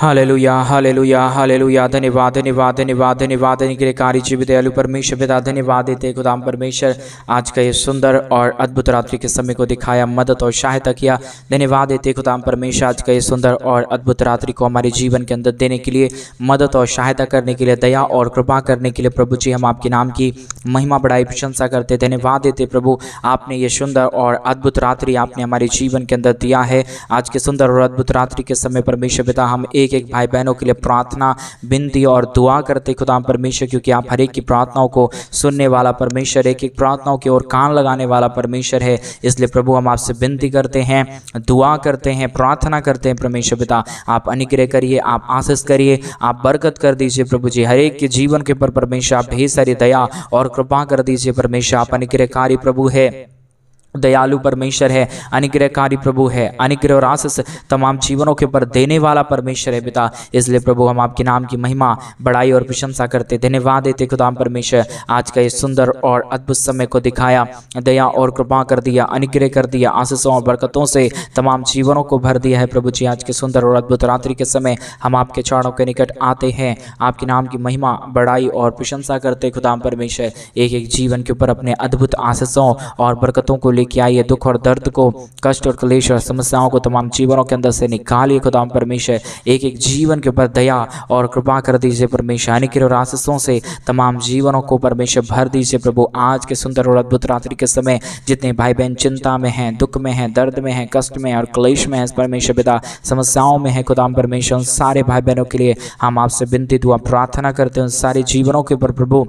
Hallelujah hallelujah hallelujah. धन्यवाद धन्यवाद धन्यवाद धन्यवाद निग्रहकारी जीवित दयालु परमेश्वर पिता, धन्यवाद देते खुदाम परमेश्वर आज का ये सुंदर और अद्भुत रात्रि के समय को दिखाया, मदद और सहायता किया। धन्यवाद देते खुदाम परमेश्वर आज का ये सुंदर और अद्भुत रात्रि को हमारे जीवन के अंदर देने के लिए, मदद और सहायता करने के लिए, दया और कृपा करने के लिए प्रभु जी हम आपके नाम की महिमा बढ़ाई प्रशंसा करते। धन्यवाद देते प्रभु, आपने ये सुंदर और अद्भुत रात्रि आपने हमारे जीवन के अंदर दिया है। आज के सुंदर और अद्भुत रात्रि के समय परमेश्वर पिता हम एक एक भाई बहनों के लिए प्रार्थना, विनती और दुआ करते खुदा परमेश्वर, क्योंकि आप हर एक की प्रार्थनाओं को सुनने वाला परमेश्वर, एक एक प्रार्थनाओं की ओर कान लगाने वाला परमेश्वर है। इसलिए प्रभु हम आपसे विनती करते हैं, दुआ करते हैं, प्रार्थना करते हैं परमेश्वर पिता, आप अनुग्रह करिए, आप आशीष करिए, आप बरकत कर दीजिए प्रभु जी। हर एक के जीवन के ऊपर परमेश्वर आप ढेर सारी दया और कृपा कर दीजिए परमेश्वर। आप अनुग्रहकारी प्रभु है, दयालु परमेश्वर है, अनुग्रहकारी प्रभु है, अनुग्रह और आशीष तमाम जीवनों के ऊपर देने वाला परमेश्वर है पिता। इसलिए प्रभु हम आपके नाम की महिमा, बड़ाई और प्रशंसा करते, धन्यवाद देते खुदाम परमेश्वर। आज का ये सुंदर और अद्भुत समय को दिखाया, दया और कृपा कर दिया, अनुग्रह कर दिया, आशीषों और बरकतों से तमाम जीवनों को भर दिया है प्रभु जी। आज के सुंदर और अद्भुत रात्रि के समय हम आपके चरणों के निकट आते हैं, आपके नाम की महिमा, बड़ाई और प्रशंसा करते खुदाम परमेश्वर। एक एक जीवन के ऊपर अपने अद्भुत आशीषों और बरकतों को कि आइए, दुख और दर्द को, कष्ट और क्लेश और समस्याओं को तमाम जीवनों के अंदर से निकालिए खुदाम परमेश्वर। एक एक जीवन के ऊपर दया और कृपा कर दीजिए परमेश्वर, अनुग्रह और आशीषों से तमाम जीवनों को परमेश्वर भर दीजिए प्रभु। आज के सुंदर और अद्भुत रात्रि के समय जितने भाई बहन चिंता में हैं, दुख में हैं, दर्द में हैं, कष्ट में और क्लेश में है परमेश्वर पिता, समस्याओं में है खुदाम परमेश्वर, उन सारे भाई बहनों के लिए हम आपसे विनती दुआ प्रार्थना करते हैं। उन सारे जीवनों के ऊपर प्रभु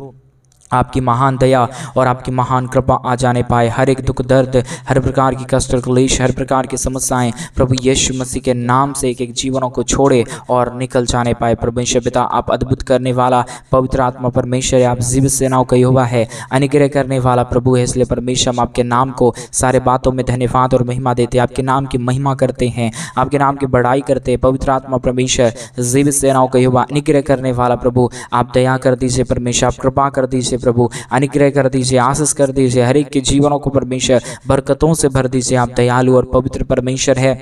आपकी महान दया और आपकी महान कृपा आ जाने पाए। हर एक दुख दर्द, हर प्रकार की कष्ट और क्लेश, हर प्रकार की समस्याएं प्रभु यीशु मसीह के नाम से एक एक जीवनों को छोड़े और निकल जाने पाए। परमेश्वर पिता आप अद्भुत करने वाला पवित्र आत्मा परमेश्वर, आप जीवित सेनाओं का यहोवा है, अनुग्रह करने वाला प्रभु है। इसलिए परमेश्वर हम आपके नाम को सारे बातों में धन्यवाद और महिमा देते, आपके नाम की महिमा करते हैं, आपके नाम की बड़ाई करते हैं। पवित्र आत्मा परमेश्वर, जीवित सेनाओं का यहोवा, अनुग्रह करने वाला प्रभु, आप दया कर दीजिए परमेश्वर, आप कृपा कर दीजिए प्रभु, अनुग्रह कर दीजिए, आशीष कर दीजिए, हर एक के जीवनों को परमेश्वर बरकतों से भर दीजिए। आप दयालु और पवित्र परमेश्वर है,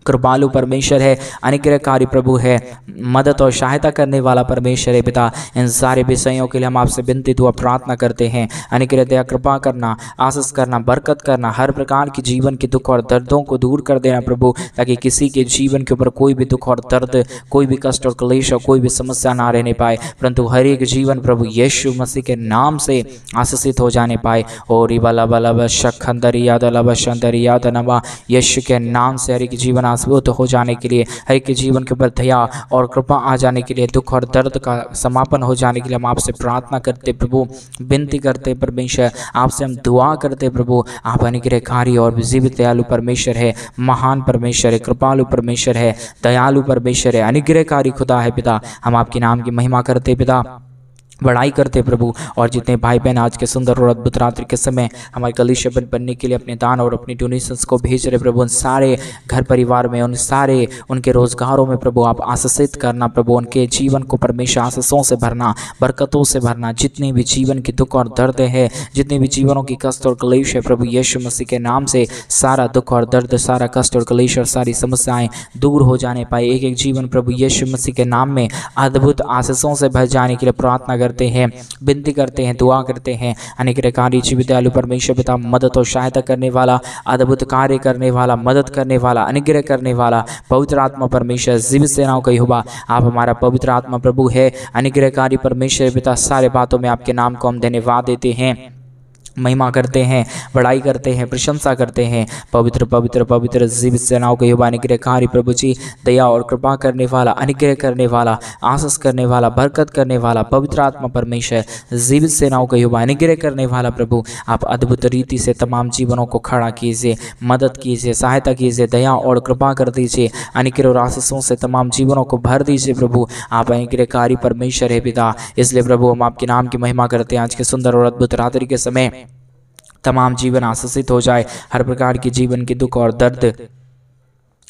कृपालु परमेश्वर है, अनुग्रहकारी प्रभु है, मदद और सहायता करने वाला परमेश्वर है पिता। इन सारे विषयों के लिए हम आपसे विनती दुआ प्रार्थना करते हैं। अनुग्रह दया कृपा करना, आशीष करना, बरकत करना, हर प्रकार की जीवन के दुख और दर्दों को दूर कर देना प्रभु, ताकि किसी के जीवन के ऊपर कोई भी दुख और दर्द, कोई भी कष्ट और क्लेश और कोई भी समस्या ना रहने पाए, परंतु हर एक जीवन प्रभु यीशु मसीह के नाम से आशीषित हो जाने पाए। और यीशु के नाम से हर एक जीवन आशीर्वाद हो जाने के लिए, हर एक के जीवन के ऊपर दया और कृपा आ जाने के लिए, दुख और दर्द का समापन हो जाने के लिए हम आपसे प्रार्थना करते प्रभु, विनती करते परमेश्वर, आपसे हम दुआ करते प्रभु। आप अनुग्रहकारी और जीवित दयालु परमेश्वर है, महान परमेश्वर है, कृपालु परमेश्वर है, दयालु परमेश्वर है, अनुग्रहकारी खुदा है पिता। हम आपके नाम की महिमा करते पिता, बड़ाई करते प्रभु। और जितने भाई बहन आज के सुंदर और अद्भुत रात्रि के समय हमारे कलीसिया बनने के लिए अपने दान और अपनी डोनेशंस को भेज रहे प्रभु, उन सारे घर परिवार में, उन सारे उनके रोजगारों में प्रभु आप आशीषित करना प्रभु, उनके जीवन को परमेश्वर आशीषों से भरना, बरकतों से भरना। जितने भी जीवन के दुख और दर्द है, जितने भी जीवनों की कष्ट और क्लेश है प्रभु यीशु मसीह के नाम से सारा दुख और दर्द, सारा कष्ट और क्लेश और सारी समस्याएं दूर हो जाने पाए। एक एक जीवन प्रभु यीशु मसीह के नाम में अद्भुत आशीषों से भर जाने के लिए प्रार्थना करते हैं, विनती करते हैं, दुआ करते हैं। अनुग्रहकारी जीवित दयालु परमेश्वर पिता, मदद और सहायता करने वाला, अद्भुत कार्य करने वाला, मदद करने वाला, अनुग्रह करने वाला पवित्र आत्मा परमेश्वर, जीवित सेनाओं का यहोवा, आप हमारा पवित्र आत्मा प्रभु है, अनुग्रहकारी परमेश्वर पिता। सारे बातों में आपके नाम को हम धन्यवाद देते हैं, महिमा करते हैं, बड़ाई करते हैं, प्रशंसा करते हैं। पवित्र पवित्र पवित्र जीवित सेनाओं के यहोवा, अनुग्रहकारी प्रभु जी, दया और कृपा करने वाला, अनुग्रह करने वाला, आशीष करने वाला, बरकत करने वाला पवित्र आत्मा परमेश्वर, जीवित सेनाओं के यहोवा, अनुग्रह करने वाला प्रभु, आप अद्भुत रीति से तमाम जीवनों को खड़ा कीजिए, मदद कीजिए, सहायता कीजिए, दया और कृपा कर दीजिए, अनुग्रह और आशीषों से तमाम जीवनों को भर दीजिए प्रभु। आप अनुग्रहकारी परमेश्वर है पिता। इसलिए प्रभु हम आपके नाम की महिमा करते हैं। आज के सुंदर और अद्भुत रात्रि के समय तमाम जीवन आशीषित हो जाए, हर प्रकार के जीवन के दुख और दर्द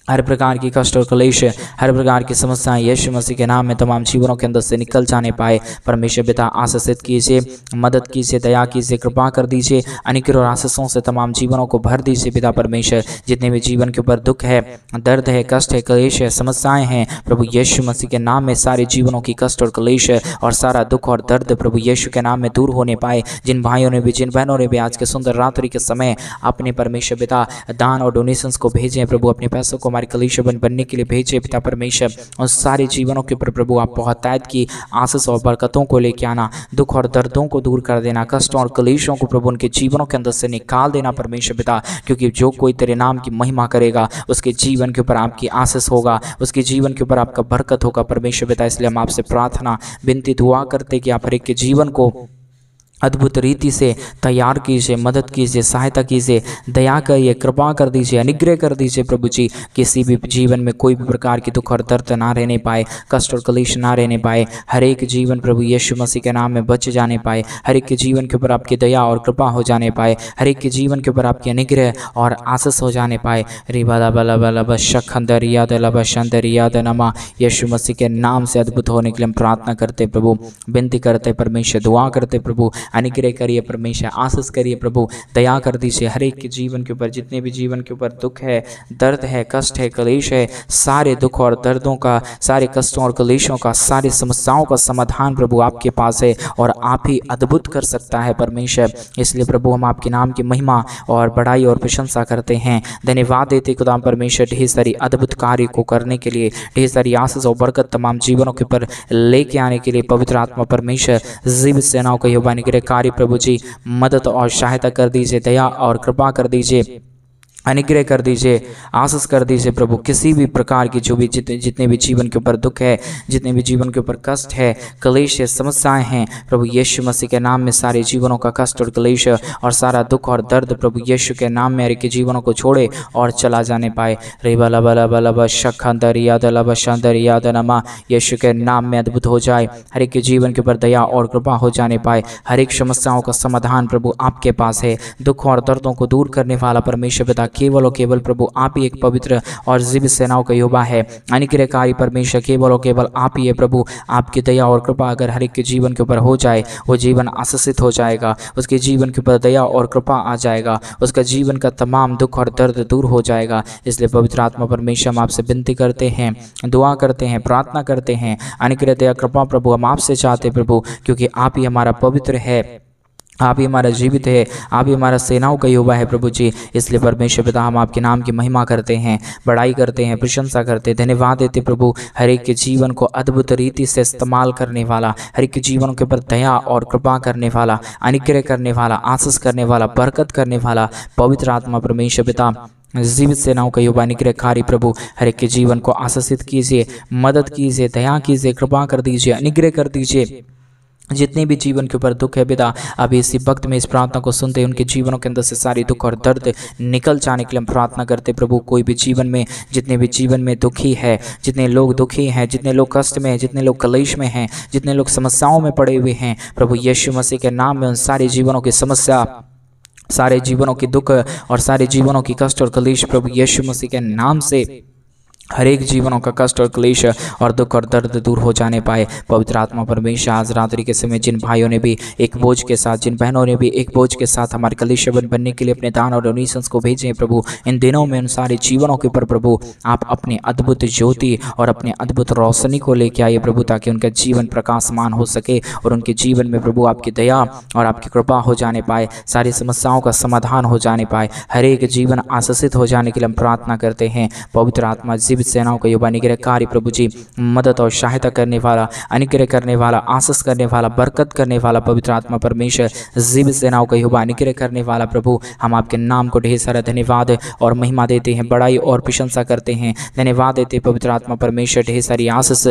हर प्रकार की कष्ट और क्लेश, हर प्रकार की समस्याएं यीशु मसीह के नाम में तमाम जीवनों के अंदर से निकल जाने पाए। परमेश्वर पिता आशीषित कीजिए, मदद कीजिए, दया कीजिए, कृपा कर दीजिए, अनुग्रह और आशीषों से तमाम जीवनों को भर दीजिए पिता परमेश्वर। जितने भी जीवन के ऊपर दुख है, दर्द है, कष्ट है, क्लेश है, समस्याएं हैं, प्रभु यीशु मसीह के नाम में सारे जीवनों की कष्ट और क्लेश और सारा दुख और दर्द प्रभु यीशु के नाम में दूर होने पाए। जिन भाइयों ने भी, जिन बहनों ने भी आज के सुंदर रात्रि के समय अपने परमेश्वर पिता दान और डोनेशंस को भेजे प्रभु, अपने पैसों को हमारे कलीसिया बनने के लिए भेजे पिता परमेश्वर, उन सारे जीवनों के ऊपर प्रभु आप बहुतायत की आशीष और बरकतों को लेके आना, दुख और दर्दों को दूर कर देना, कष्टों और कलेशों को प्रभु उनके जीवनों के अंदर से निकाल देना परमेश्वर पिता। क्योंकि जो कोई तेरे नाम की महिमा करेगा उसके जीवन के ऊपर आपकी आशीष होगा, उसके जीवन के ऊपर आपका बरकत होगा परमेश्वर पिता। इसलिए हम आपसे प्रार्थना, विनती, दुआ करते कि आप हर एक के जीवन को अद्भुत रीति से तैयार कीजिए, मदद कीजिए, सहायता कीजिए, दया करिए, कृपा कर दीजिए, अनुग्रह कर दीजिए प्रभु जी। किसी भी जीवन में कोई भी प्रकार की दुख और दर्द ना रहने पाए, कष्ट और क्लेश ना रहने पाए। हर एक जीवन प्रभु यीशु मसीह के नाम में बच जाने पाए। हर एक के जीवन के ऊपर आपकी दया और कृपा हो जाने पाए। हर एक के जीवन के ऊपर आपके अनुग्रह और आशीष हो जाने पाए। रिबाला बला बला बशखंदर याद लब शंदर याद नमा, यीशु मसीह के नाम से अद्भुत होने के लिए हम प्रार्थना करते प्रभु, विनती करते परमेश्वर, दुआ करते प्रभु। अनुग्रह करिए परमेश्वर, आशीष करिए प्रभु, दया कर दीजिए हर एक के जीवन के ऊपर। जितने भी जीवन के ऊपर दुख है, दर्द है, कष्ट है, क्लेश है, सारे दुख और दर्दों का, सारे कष्टों और क्लेशों का, सारी समस्याओं का समाधान प्रभु आपके पास है और आप ही अद्भुत कर सकता है परमेश्वर। इसलिए प्रभु हम आपके नाम की महिमा और बड़ाई और प्रशंसा करते हैं, धन्यवाद देते खुदा परमेश्वर ढेर सारी अद्भुत कार्य को करने के लिए, ढेर सारी आशीष और बरकत तमाम जीवनों के ऊपर लेके आने के लिए। पवित्र आत्मा परमेश्वर जीवित सेनाओं का यहोवा निग्रह कार्य प्रभु जी मदद और सहायता कर दीजिए, दया और कृपा कर दीजिए, अनुग्रह कर दीजिए, आशीष कर दीजिए प्रभु। किसी भी प्रकार की जो भी जितने भी जीवन के ऊपर दुख है, जितने भी जीवन के ऊपर कष्ट है, क्लेश है, समस्याएं हैं, प्रभु यीशु मसीह के नाम में सारे जीवनों का कष्ट और क्लेश और सारा दुख और दर्द प्रभु यीशु के नाम में हर एक के जीवनों को छोड़े और चला जाने पाए। रे बला बला बला बशखंदर याद लब शंदर याद नमा, यीशु के नाम में अद्भुत हो जाए। हर एक के जीवन के ऊपर दया और कृपा हो जाने पाए। हर एक समस्याओं का समाधान प्रभु आपके पास है। दुख और दर्दों को दूर करने वाला परमेश्वर पिता केवल और केवल प्रभु आप ही एक पवित्र और जीवित सेनाओं का यहोवा है। अनुग्रहकारी परमेश्वर केवल और केवल आप ही है प्रभु। आपकी दया और कृपा अगर हर एक के जीवन के ऊपर हो जाए, वो जीवन आशीषित हो जाएगा, उसके जीवन के ऊपर दया और कृपा आ जाएगा, उसका जीवन का तमाम दुख और दर्द दूर हो जाएगा। इसलिए पवित्र आत्मा परमेश्वर हम आपसे विनती करते हैं, दुआ करते हैं, प्रार्थना करते हैं, अनुग्रह दया कृपा प्रभु हम आपसे चाहते प्रभु, क्योंकि आप ही हमारा पवित्र है, आप ही हमारा जीवित है, आप ही हमारा सेनाओं का यहोवा है प्रभु जी। इसलिए परमेश्वर पिता हम आपके नाम की महिमा करते हैं, बड़ाई करते हैं, प्रशंसा करते हैं, धन्यवाद देते प्रभु। हर एक के जीवन को अद्भुत रीति से इस्तेमाल करने वाला, हर एक के जीवन के ऊपर दया और कृपा करने वाला, अनुग्रह करने वाला, आशीष करने वाला, बरकत करने वाला पवित्र आत्मा परमेश्वर पिता जीवित सेनाओं का यहोवा अनुग्रहकारी प्रभु हर एक के जीवन को आशीषित कीजिए, मदद कीजिए, दया कीजिए, कृपा कर दीजिए, अनुग्रह कर दीजिए। जितने भी जीवन के ऊपर दुख है पिता, अभी इसी वक्त में इस प्रार्थना को सुनते हैं उनके जीवनों के अंदर से सारी दुख और दर्द निकल जाने के लिए हम प्रार्थना करते प्रभु। कोई भी जीवन में, जितने भी जीवन में दुखी है, जितने लोग दुखी हैं, जितने लोग कष्ट में हैं, जितने लोग क्लेश में हैं, जितने लोग समस्याओं में पड़े हुए हैं, प्रभु यीशु मसीह के नाम में उन सारे जीवनों की समस्या, सारे जीवनों की दुख और सारे जीवनों की कष्ट और क्लेश प्रभु यीशु मसीह के नाम से हर एक जीवनों का कष्ट और क्लेश और दुख और दर्द दूर हो जाने पाए। पवित्र आत्मा परमेश्वर आज रात्रि के समय जिन भाइयों ने भी एक बोझ के साथ, जिन बहनों ने भी एक बोझ के साथ हमारे कलीसिया बनने के लिए अपने दान और डोनेशंस को भेजे हैं प्रभु, इन दिनों में उन सारे जीवनों के ऊपर प्रभु आप अपने अद्भुत ज्योति और अपने अद्भुत रोशनी को लेके आइए प्रभु, ताकि उनका जीवन प्रकाशमान हो सके और उनके जीवन में प्रभु आपकी दया और आपकी कृपा हो जाने पाए, सारी समस्याओं का समाधान हो जाने पाए, हर एक जीवन आशीषित हो जाने के लिए हम प्रार्थना करते हैं। पवित्र आत्मा जीवित सेनाओं का यहोवा अनुग्रहकारी प्रभु जी मदद और सहायता करने वाला, अनुग्रह करने वाला, आशीष करने वाला, बरकत करने वाला पवित्र आत्मा परमेश्वर जीवित सेनाओं का यहोवा अनुग्रह करने वाला प्रभु, हम आपके नाम को ढेर सारा धन्यवाद और महिमा देते हैं, बड़ाई और प्रशंसा करते हैं, धन्यवाद देते पवित्र आत्मा परमेश्वर ढेर सारी आशीष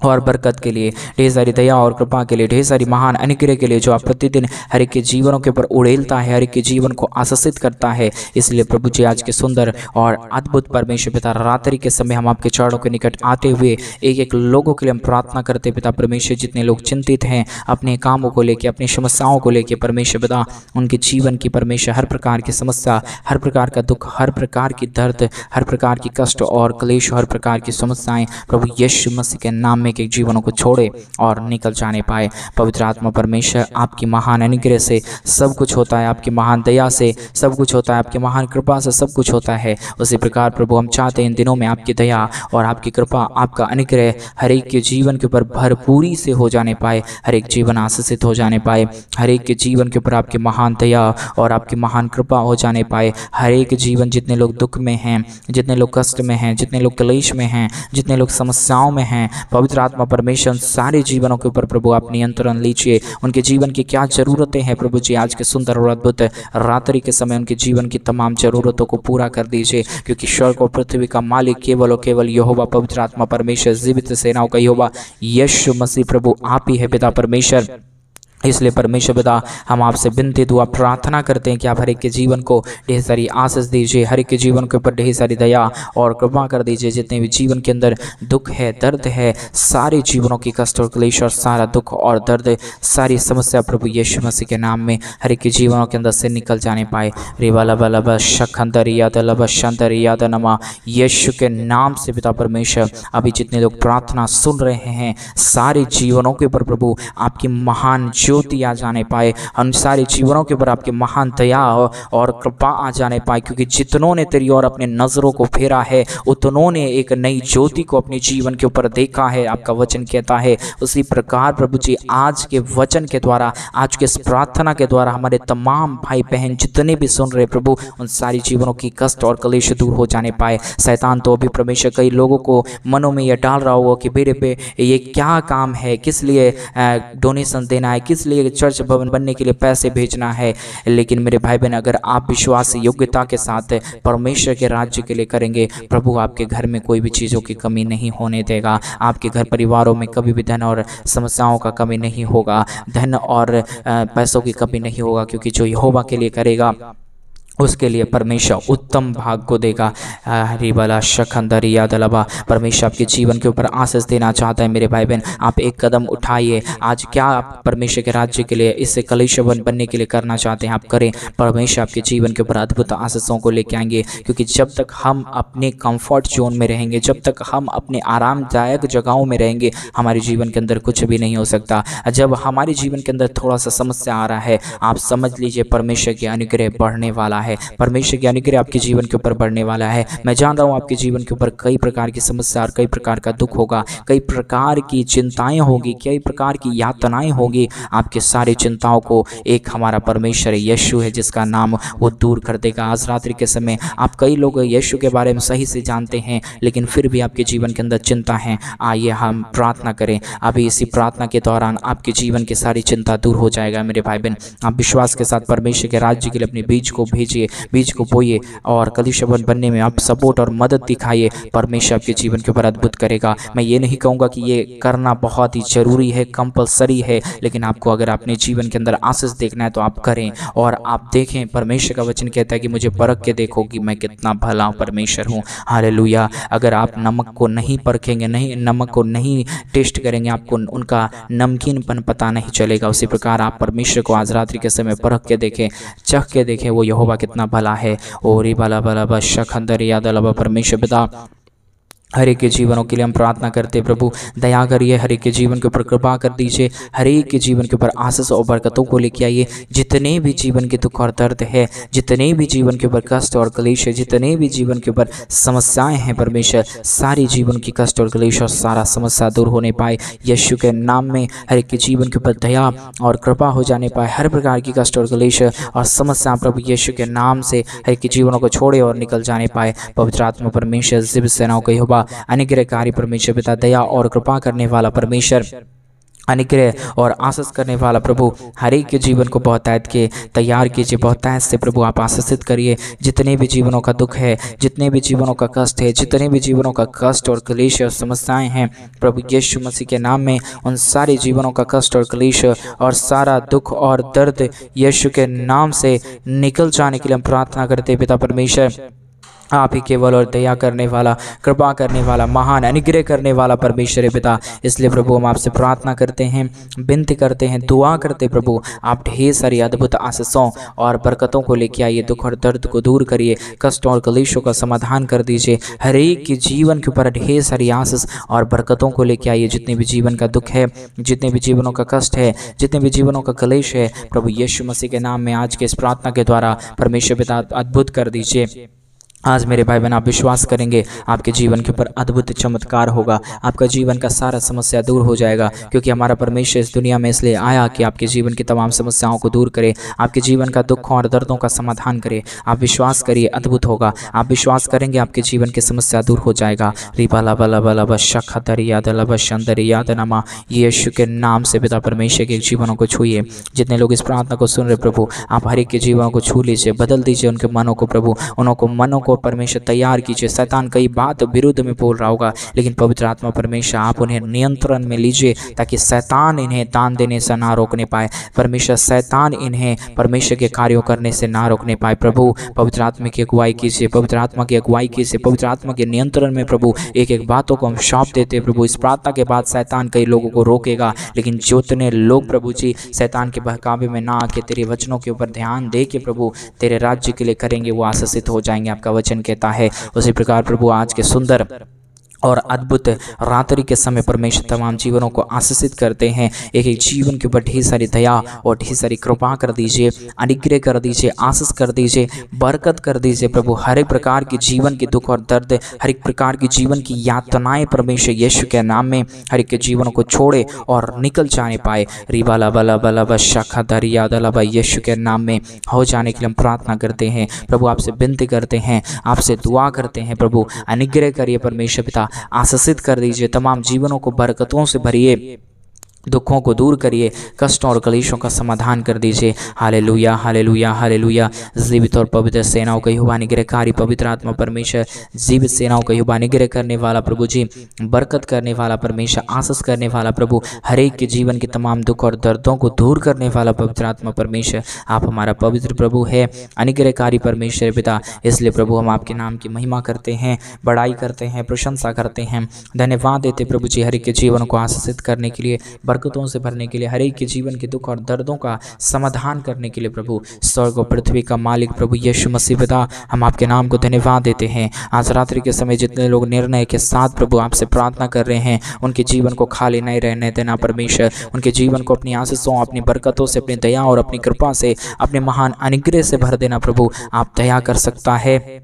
और बरकत के लिए, ढेर सारी दया और कृपा के लिए, ढेर सारी महान अनुग्रह के लिए जो आप प्रतिदिन हर एक के जीवनों के ऊपर उड़ेलता है, हर एक के जीवन को आशीषित करता है। इसलिए प्रभु जी आज के सुंदर और अद्भुत परमेश्वर पिता, रात्रि के समय हम आपके चरणों के निकट आते हुए एक एक लोगों के लिए हम प्रार्थना करते पिता परमेश्वर, जितने लोग चिंतित हैं अपने कामों को लेकर, अपनी समस्याओं को लेकर परमेश्वर पिता, उनके जीवन की परमेश्वर हर प्रकार की समस्या, हर प्रकार का दुख, हर प्रकार की दर्द, हर प्रकार की कष्ट और क्लेश, हर प्रकार की समस्याएं प्रभु यीशु मसीह के नाम में के जीवनों को छोड़े और निकल जाने पाए। पवित्र आत्मा परमेश्वर, आपकी महान अनुग्रह से सब कुछ होता है, आपकी महान दया से सब कुछ होता है, आपकी महान कृपा से सब कुछ होता है। उसी प्रकार प्रभु हम चाहते हैं इन दिनों में आपकी दया और आपकी कृपा, आपका अनुग्रह हर एक के जीवन के ऊपर भरपूरी से हो जाने पाए, हर एक जीवन आशीषित हो जाने पाए, हर एक के जीवन के ऊपर आपकी महान दया और आपकी महान कृपा हो जाने पाए। हर एक जीवन, जितने लोग दुख में हैं, जितने लोग कष्ट में हैं, जितने लोग क्लेश में हैं, जितने लोग समस्याओं में हैं, पवित्र आत्मा परमेश्वर सारे जीवनों के ऊपर प्रभु आप नियंत्रण लीजिए। उनके जीवन की क्या जरूरतें हैं प्रभु जी, आज के सुंदर और अद्भुत रात्रि के समय उनके जीवन की तमाम जरूरतों को पूरा कर दीजिए, क्योंकि स्वर्ग और पृथ्वी का मालिक केवल और केवल यहोवा पवित्र आत्मा परमेश्वर, जीवित सेनाओं का यहोवा यीशु मसीह प्रभु आप ही है पिता परमेश्वर। इसलिए परमेश्वर पिता, हम आपसे विनती दुआ प्रार्थना करते हैं कि आप हर एक के जीवन को ढेर सारी आशीष दीजिए, हर एक के जीवन के ऊपर ढेर सारी दया और कृपा कर दीजिए। जितने भी जीवन के अंदर दुख है, दर्द है, सारे जीवनों की कष्ट और क्लेश और सारा दुख और दर्द, सारी समस्या प्रभु यीशु मसीह के नाम में हर एक के जीवनों के अंदर से निकल जाने पाए। रेवाला शंदरियाद नमा, यीशु के नाम से पिता परमेश्वर, अभी जितने लोग प्रार्थना सुन रहे हैं, सारे जीवनों के ऊपर प्रभु आपकी महान ज्योति आ जाने पाए, उन सारे जीवनों के ऊपर आपकी महान दया और कृपा आ जाने पाए, क्योंकि जितनों ने तेरी ओर अपने नजरों को फेरा है, उतनों ने एक नई ज्योति को अपने जीवन के ऊपर देखा है, आपका वचन कहता है। उसी प्रकार प्रभु जी, आज के वचन के द्वारा, आज के इस प्रार्थना के द्वारा हमारे तमाम भाई बहन जितने भी सुन रहे प्रभु, उन सारी जीवनों की कष्ट और क्लेश दूर हो जाने पाए। शैतान तो अभी परमेश्वर कई लोगों को मनों में यह डाल रहा होगा कि मेरे पे ये क्या काम है, किस लिए डोनेशन देना है, किस लिए चर्च भवन बनने के लिए पैसे भेजना है। लेकिन मेरे भाई बहन, अगर आप विश्वास योग्यता के साथ परमेश्वर के राज्य के लिए करेंगे, प्रभु आपके घर में कोई भी चीज़ों की कमी नहीं होने देगा। आपके घर परिवारों में कभी भी धन और समस्याओं का कमी नहीं होगा, धन और पैसों की कमी नहीं होगा, क्योंकि जो यहोवा के लिए करेगा उसके लिए परमेश्वर उत्तम भाग को देगा। हरिबला शखंदरिया दलबा, परमेश्वर आपके जीवन के ऊपर आशीष देना चाहता है। मेरे भाई बहन, आप एक कदम उठाइए। आज क्या आप परमेश्वर के राज्य के लिए, इससे कलीसिया बनने के लिए करना चाहते हैं, आप करें। परमेश्वर आपके जीवन के ऊपर अद्भुत आशीषों को लेके आएंगे, क्योंकि जब तक हम अपने कंफर्ट जोन में रहेंगे, जब तक हम अपने आरामदायक जगहों में रहेंगे, हमारे जीवन के अंदर कुछ भी नहीं हो सकता। जब हमारे जीवन के अंदर थोड़ा सा समस्या आ रहा है, आप समझ लीजिए परमेश्वर की अनुग्रह बढ़ने वाला है, परमेश्वर की अनुग्रह आपके जीवन के ऊपर बढ़ने वाला है। मैं जान रहा हूँ आपके जीवन के ऊपर कई प्रकार की समस्या और कई प्रकार का दुख होगा, कई प्रकार की चिंताएं होगी, कई प्रकार की यातनाएं होगी। आपके सारी चिंताओं को एक हमारा परमेश्वर यीशु है, जिसका नाम वो दूर कर देगा। आज रात्रि के समय आप कई लोग यीशु के बारे में सही से जानते हैं, लेकिन फिर भी आपके जीवन के अंदर चिंता है। आइए हम प्रार्थना करें। अभी इसी प्रार्थना के दौरान आपके जीवन की सारी चिंता दूर हो जाएगा। मेरे भाई बहन, आप विश्वास के साथ परमेश्वर के राज्य के लिए अपने बीज को भेजिए, बीज को बोइए और कलीसिया बनने में आप सपोर्ट और मदद दिखाइए। परमेश्वर आपके जीवन के ऊपर अद्भुत करेगा। मैं ये नहीं कहूँगा कि ये करना बहुत ही जरूरी है, कंपलसरी है, लेकिन आपको अगर अपने जीवन के अंदर आशीष देखना है तो आप करें और आप देखें। परमेश्वर का वचन कहता है कि मुझे परख के देखो कि मैं कितना भला परमेश्वर हूँ। हालेलुया। अगर आप नमक को नहीं परखेंगे, नहीं नमक को नहीं टेस्ट करेंगे, आपको उनका नमकीनपन पता नहीं चलेगा। उसी प्रकार आप परमेश्वर को आज रात्रि के समय परख के देखें, चख के देखें वो यहोवा कितना भला है। ओरी बाला बाला बशखंदर याद अलावा परमेश्वर पिता, हर एक के जीवनों के लिए हम प्रार्थना करते हैं। प्रभु दया करिए, हर एक के जीवन के ऊपर कृपा कर दीजिए, हर एक के जीवन के ऊपर आशीष और बरकतों को लेके आइए। जितने भी जीवन के दुख और दर्द है, जितने भी जीवन के ऊपर कष्ट और क्लेश है, जितने भी जीवन के ऊपर समस्याएं हैं, परमेश्वर सारी जीवन की कष्ट और क्लेश और सारा समस्या दूर होने पाए। यीशु के नाम में हर एक के जीवन के ऊपर दया और कृपा हो जाने पाए। हर प्रकार की कष्ट और क्लेश और समस्या प्रभु यीशु के नाम से हर एक के जीवनों को छोड़े और निकल जाने पाए। पवित्र आत्मा परमेश्वर जीवित सेनाओं का यहोवा, अनुग्रहकारी परमेश्वर पिता, दया और कृपा करने वाला परमेश्वर, अनुग्रह और आशीष करने वाला प्रभु हर एक के जीवन को बहुतायत के तैयार कीजिए। बहुतायत से प्रभु आप आशीषित करिए। जितने भी जीवनों का दुख है, जितने भी जीवनों का कष्ट है, जितने भी जीवनों का कष्ट और क्लेश और समस्याएं हैं, प्रभु यीशु मसीह के नाम में उन सारे जीवनों का कष्ट और क्लेश और सारा दुख और दर्द यीशु के नाम से निकल जाने के लिए हम प्रार्थना करते। पिता परमेश्वर, आप ही केवल और दया करने वाला, कृपा करने वाला, महान अनुग्रह करने वाला परमेश्वर है पिता। इसलिए प्रभु हम आपसे प्रार्थना करते हैं, विनती करते हैं, दुआ करते प्रभु, आप ढेर सारी अद्भुत आशीषों और बरकतों को लेके आइए। दुख और दर्द को दूर करिए, कष्ट और कलेशों का समाधान कर दीजिए। हर एक के जीवन के ऊपर ढेर सारी आशीष और बरकतों को लेके आइए। जितने भी जीवन का दुख है, जितने भी जीवनों का कष्ट है, जितने भी जीवनों का कलेश है, प्रभु यीशु मसीह के नाम में आज के इस प्रार्थना के द्वारा परमेश्वर पिता अद्भुत कर दीजिए। आज मेरे भाई बहन आप विश्वास करेंगे, आपके जीवन के ऊपर अद्भुत चमत्कार होगा। आपका जीवन का सारा समस्या दूर हो जाएगा, क्योंकि हमारा परमेश्वर इस दुनिया में इसलिए आया कि आपके जीवन की तमाम समस्याओं को दूर करे, आपके जीवन का दुखों और दर्दों का समाधान करे। आप विश्वास करिए, अद्भुत होगा। आप विश्वास करेंगे, आपके जीवन की समस्या दूर हो जाएगा। रिबाला बला बला बशा दरियादला बशंदरियादनमा, यीशु के नाम से पिता परमेश्वर के जीवनों को छूइए। जितने लोग इस प्रार्थना को सुन रहे प्रभु, आप हर एक के जीवनों को छू लीजिए, बदल दीजिए उनके मनों को प्रभु, उनको मनों को परमेश्वर तैयार कीजिए। शैतान कई बात विरुद्ध में बोल रहा होगा, लेकिन पवित्र आत्मा परमेश्वर आप उन्हें नियंत्रण में लीजिए, ताकि शैतान इन्हें दान देने से ना रोकने पाए। परमेश्वर शैतान इन्हें परमेश्वर के कार्यों करने से ना रोकने पाए। प्रभु पवित्र आत्मा की अगुवाई कीजिए, पवित्र आत्मा की अगुवाई कीजिए, पवित्र आत्मा के नियंत्रण में प्रभु एक एक बातों को हम सौंप देते हैं प्रभु। इस प्रार्थना के बाद शैतान कई लोगों को रोकेगा, लेकिन जितने लोग प्रभु जी शैतान के बहकावे में ना आके तेरे वचनों के ऊपर ध्यान दे के प्रभु तेरे राज्य के लिए करेंगे, वो आशीषित हो जाएंगे। आपका वचन कहता है। उसी प्रकार प्रभु आज के सुंदर और अद्भुत रात्रि के समय परमेश्वर तमाम जीवनों को आशीषित करते हैं। एक एक जीवन के ऊपर ढेर सारी दया और ढेर सारी कृपा कर दीजिए, अनुग्रह कर दीजिए, आशीष कर दीजिए, बरकत कर दीजिए प्रभु। हर एक प्रकार की जीवन की दुख और दर्द, हर एक प्रकार की जीवन की यातनाएं परमेश्वर यीशु के नाम में हर एक के जीवनों को छोड़े और निकल जाने पाए। रिबाला बला बला बशाखा दरिया दला यीशु के नाम में हो जाने के लिए हम प्रार्थना करते हैं प्रभु। आपसे विनती करते हैं, आपसे दुआ करते हैं प्रभु। अनुग्रह करिए परमेश्वर पिता, आशीषित कर दीजिए, तमाम जीवनों को बरकतों से भरिए, दुखों को दूर करिए, कष्टों और कलेशों का समाधान कर दीजिए। Hallelujah hallelujah hallelujah. जीवित और पवित्र सेनाओं का यहोवा निग्रहकारी पवित्र आत्मा परमेश्वर, जीवित सेनाओं का यहोवा निग्रह करने वाला प्रभु जी, बरकत करने वाला परमेश्वर, आशीष करने वाला प्रभु, हर एक के जीवन के तमाम दुख और दर्दों को दूर करने वाला पवित्र आत्मा परमेश्वर, आप हमारा पवित्र प्रभु है, अनुग्रहकारी परमेश्वर पिता। इसलिए प्रभु हम आपके नाम की महिमा करते हैं, बड़ाई करते हैं, प्रशंसा करते हैं, धन्यवाद देते प्रभु जी हर एक के जीवन को आशीषित करने के लिए, बरकतों से भरने के लिए, हर एक के जीवन के दुख और दर्दों का समाधान करने के लिए प्रभु। स्वर्ग और पृथ्वी का मालिक प्रभु यीशु मसीह पिता, हम आपके नाम को धन्यवाद देते हैं। आज रात्रि के समय जितने लोग निर्णय के साथ प्रभु आपसे प्रार्थना कर रहे हैं, उनके जीवन को खाली नहीं रहने देना परमेश्वर। उनके जीवन को अपनी आशीषों, अपनी बरकतों से, अपनी दया और अपनी कृपा से, अपने महान अनुग्रह से भर देना प्रभु। आप दया कर सकता है,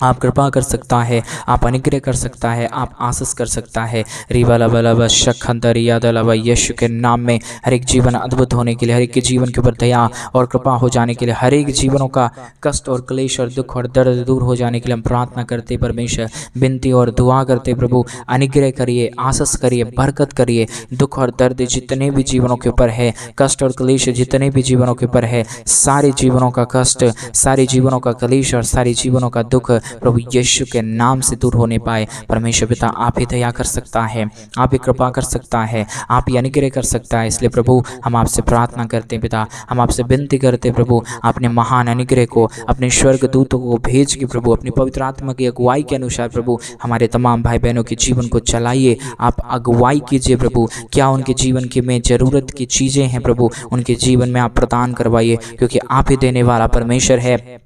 आप कृपा कर सकता है, आप अनुग्रह कर सकता है, आप आशीष कर सकता है। रिवाला बला शखंदरिया दला यीशु के नाम में हर एक जीवन अद्भुत होने के लिए, हर एक के जीवन के ऊपर दया और कृपा हो जाने के लिए, हर एक जीवनों का कष्ट और क्लेश और दुख और दर्द दूर हो जाने के लिए हम प्रार्थना करते परमेश्वर, विनती और दुआ करते प्रभु। अनुग्रह करिए, आशीष करिए, बरकत करिए। दुख और दर्द जितने भी जीवनों के ऊपर है, कष्ट और क्लेश जितने भी जीवनों के ऊपर है, सारे जीवनों का कष्ट, सारे जीवनों का क्लेश और सारे जीवनों का दुख प्रभु यीशु के नाम से दूर होने पाए। परमेश्वर पिता आप ही दया कर सकता है, आप ही कृपा कर सकता है, आप ही अनुग्रह कर सकता है। इसलिए प्रभु हम आपसे प्रार्थना करते हैं पिता, हम आपसे विनती करते प्रभु, अपने महान अनुग्रह को, अपने स्वर्ग दूतों को भेज के प्रभु, अपनी पवित्र आत्मा की अगुवाई के अनुसार प्रभु हमारे तमाम भाई बहनों के जीवन को चलाइए। आप अगुवाई कीजिए प्रभु, क्या उनके जीवन की में ज़रूरत की चीज़ें हैं प्रभु, उनके जीवन में आप प्रदान करवाइए, क्योंकि आप ही देने वाला परमेश्वर है।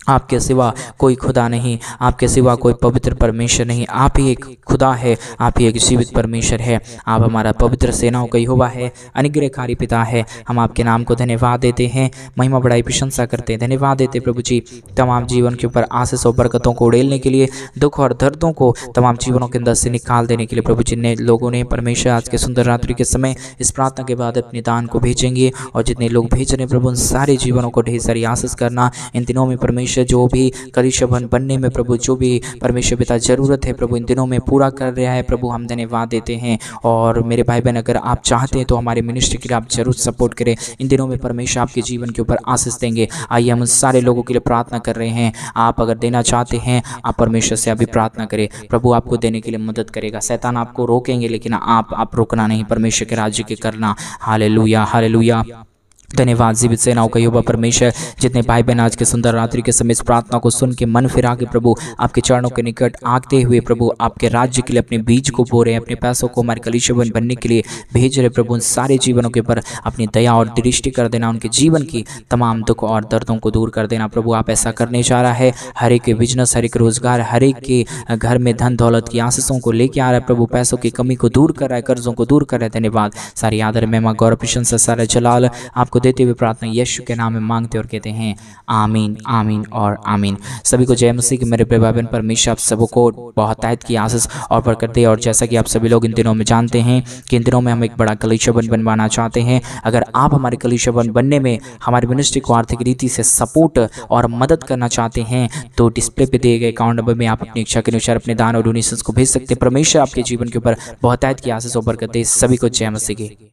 आपके सिवा कोई खुदा नहीं, आपके सिवा कोई पवित्र परमेश्वर नहीं। आप ही एक खुदा है, आप ही एक जीवित परमेश्वर है। आप हमारा पवित्र सेनाओं का यहोवा है, अनुग्रहकारी पिता है। हम आपके नाम को धन्यवाद देते हैं, महिमा बड़ाई प्रशंसा करते हैं, धन्यवाद देते प्रभु जी तमाम जीवन के ऊपर आशीष और बरकतों को उड़ेलने के लिए, दुख और दर्दों को तमाम जीवनों के अंदर से निकाल देने के लिए प्रभु। जितने लोगों ने परमेश्वर आज के सुंदर रात्रि के समय इस प्रार्थना के बाद अपने दान को भेजेंगे, और जितने लोग भेज रहे हैं प्रभु, उन सारे जीवनों को ढेर सारी आशीष करना। इन दिनों में परमेश्वर परमेश्वर जो भी कलीसिया भवन बनने में प्रभु जो भी परमेश्वर पिता ज़रूरत है प्रभु इन दिनों में पूरा कर रहा है प्रभु, हम धन्यवाद देते हैं। और मेरे भाई बहन अगर आप चाहते हैं तो हमारे मिनिस्ट्री के लिए आप जरूर सपोर्ट करें। इन दिनों में परमेश्वर आपके जीवन के ऊपर आशीष देंगे। आइए हम सारे लोगों के लिए प्रार्थना कर रहे हैं। आप अगर देना चाहते हैं आप परमेश्वर से अभी प्रार्थना करें, प्रभु आपको देने के लिए मदद करेगा। शैतान आपको रोकेंगे लेकिन आप रोकना नहीं, परमेश्वर के राज्य के करना। Hallelujah hallelujah. धन्यवाद जीवित सेनाओं का यहोवा परमेश्वर, जितने भाई बहन आज के सुंदर रात्रि के समय इस प्रार्थना को सुन के मन फिरा के प्रभु आपके चरणों के निकट आते हुए प्रभु आपके राज्य के लिए अपने बीज को बो रहे हैं, अपने पैसों को हमारे कलीसिया भवन बनने के लिए भेज रहे प्रभु, उन सारे जीवनों के ऊपर अपनी दया और दृष्टि कर देना, उनके जीवन की तमाम दुख और दर्दों को दूर कर देना। प्रभु आप ऐसा करने जा रहा है। हर एक के बिजनेस, हर एक रोजगार, हर एक के घर में धन दौलत की आशीषों को लेके आ रहा है प्रभु, पैसों की कमी को दूर कर रहा है, कर्जों को दूर कर रहा है। धन्यवाद। सारी आदर महिमा गौरव प्रशंसा सारा जलाल आपको देते हुए प्रार्थना यीशु के नाम में मांगते और कहते हैं आमीन आमीन और आमीन। सभी को जय मसीह की। मेरे प्रिय भाई बहन परमेश्वर आप सबको बहुत आयत की आशीष और बरकत दे। और जैसा कि आप सभी लोग इन दिनों में जानते हैं कि इन दिनों में हम एक बड़ा कलीसिया भवन बनवाना चाहते हैं। अगर आप हमारे कलीसिया भवन बनने में हमारी मिनिस्ट्री को आर्थिक रीति से सपोर्ट और मदद करना चाहते हैं तो डिस्प्ले पे दिए गए अकाउंट नंबर में आप अपनी इच्छा के अनुसार अपने दान और डोनेशंस को भेज सकते हैं। परमेश्वर आपके जीवन के ऊपर बहुत आयत की आशीष और बरकत दे। सभी को जय मसीह की।